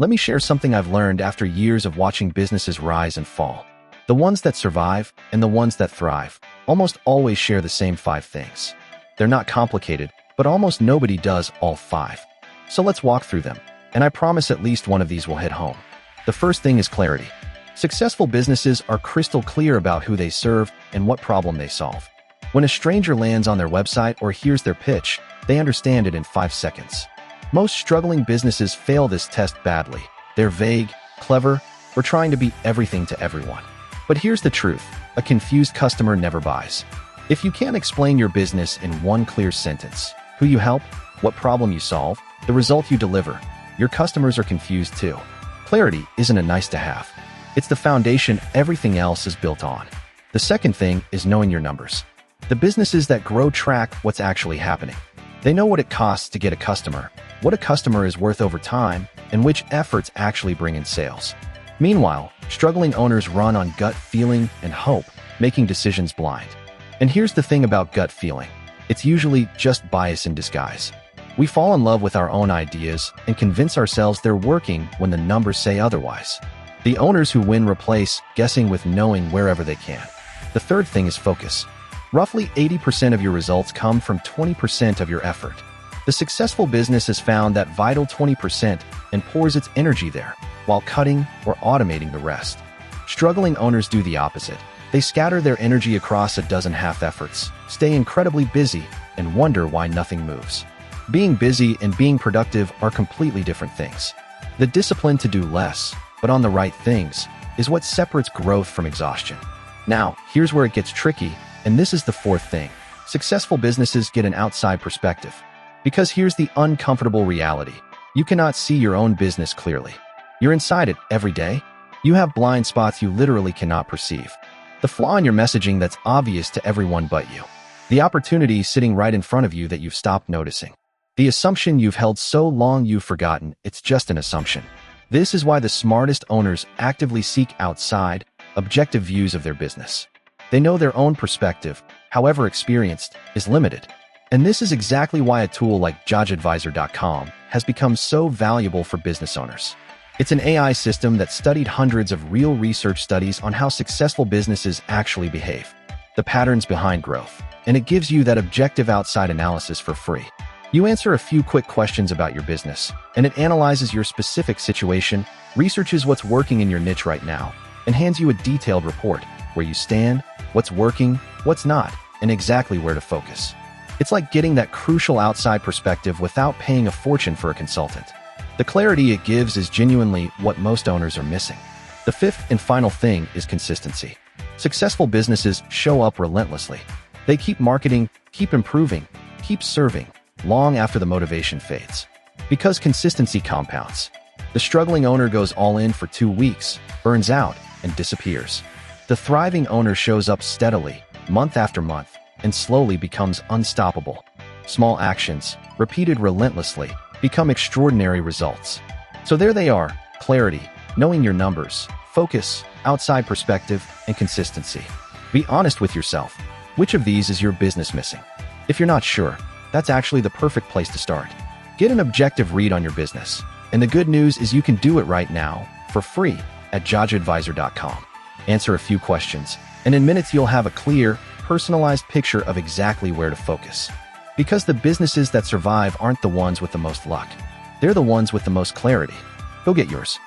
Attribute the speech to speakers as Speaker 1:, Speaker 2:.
Speaker 1: Let me share something I've learned after years of watching businesses rise and fall. The ones that survive and the ones that thrive almost always share the same 5 things. They're not complicated, but almost nobody does all 5. So let's walk through them, and I promise at least one of these will hit home. The first thing is clarity. Successful businesses are crystal clear about who they serve and what problem they solve. When a stranger lands on their website or hears their pitch, they understand it in 5 seconds. Most struggling businesses fail this test badly. They're vague, clever, or trying to be everything to everyone. But here's the truth: a confused customer never buys. If you can't explain your business in one clear sentence, who you help, what problem you solve, the result you deliver, your customers are confused too. Clarity isn't a nice to have. It's the foundation everything else is built on. The second thing is knowing your numbers. The businesses that grow track what's actually happening. They know what it costs to get a customer, what a customer is worth over time, and which efforts actually bring in sales. Meanwhile, struggling owners run on gut feeling and hope, making decisions blind. And here's the thing about gut feeling: it's usually just bias in disguise. We fall in love with our own ideas and convince ourselves they're working when the numbers say otherwise. The owners who win replace guessing with knowing wherever they can. The third thing is focus. Roughly 80% of your results come from 20% of your effort. The successful business has found that vital 20% and pours its energy there, while cutting or automating the rest. Struggling owners do the opposite. They scatter their energy across a dozen half efforts, stay incredibly busy, and wonder why nothing moves. Being busy and being productive are completely different things. The discipline to do less, but on the right things, is what separates growth from exhaustion. Now, here's where it gets tricky, and this is the fourth thing. Successful businesses get an outside perspective. Because here's the uncomfortable reality: you cannot see your own business clearly. You're inside it every day. You have blind spots you literally cannot perceive. The flaw in your messaging that's obvious to everyone but you. The opportunity sitting right in front of you that you've stopped noticing. The assumption you've held so long you've forgotten it's just an assumption. This is why the smartest owners actively seek outside, objective views of their business. They know their own perspective, however experienced, is limited. And this is exactly why a tool like JudgeAdvisor.com has become so valuable for business owners. It's an AI system that studied hundreds of real research studies on how successful businesses actually behave, the patterns behind growth, and it gives you that objective outside analysis for free. You answer a few quick questions about your business, and it analyzes your specific situation, researches what's working in your niche right now, and hands you a detailed report: where you stand, what's working, what's not, and exactly where to focus. It's like getting that crucial outside perspective without paying a fortune for a consultant. The clarity it gives is genuinely what most owners are missing. The fifth and final thing is consistency. Successful businesses show up relentlessly. They keep marketing, keep improving, keep serving, long after the motivation fades. Because consistency compounds. The struggling owner goes all in for 2 weeks, burns out, and disappears. The thriving owner shows up steadily, month after month, and slowly becomes unstoppable. Small actions, repeated relentlessly, become extraordinary results. So there they are: clarity, knowing your numbers, focus, outside perspective, and consistency. Be honest with yourself. Which of these is your business missing? If you're not sure, that's actually the perfect place to start. Get an objective read on your business. And the good news is you can do it right now, for free, at JudgeAdvisor.com. Answer a few questions, and in minutes you'll have a clear, personalized picture of exactly where to focus. Because the businesses that survive aren't the ones with the most luck. They're the ones with the most clarity. Go get yours.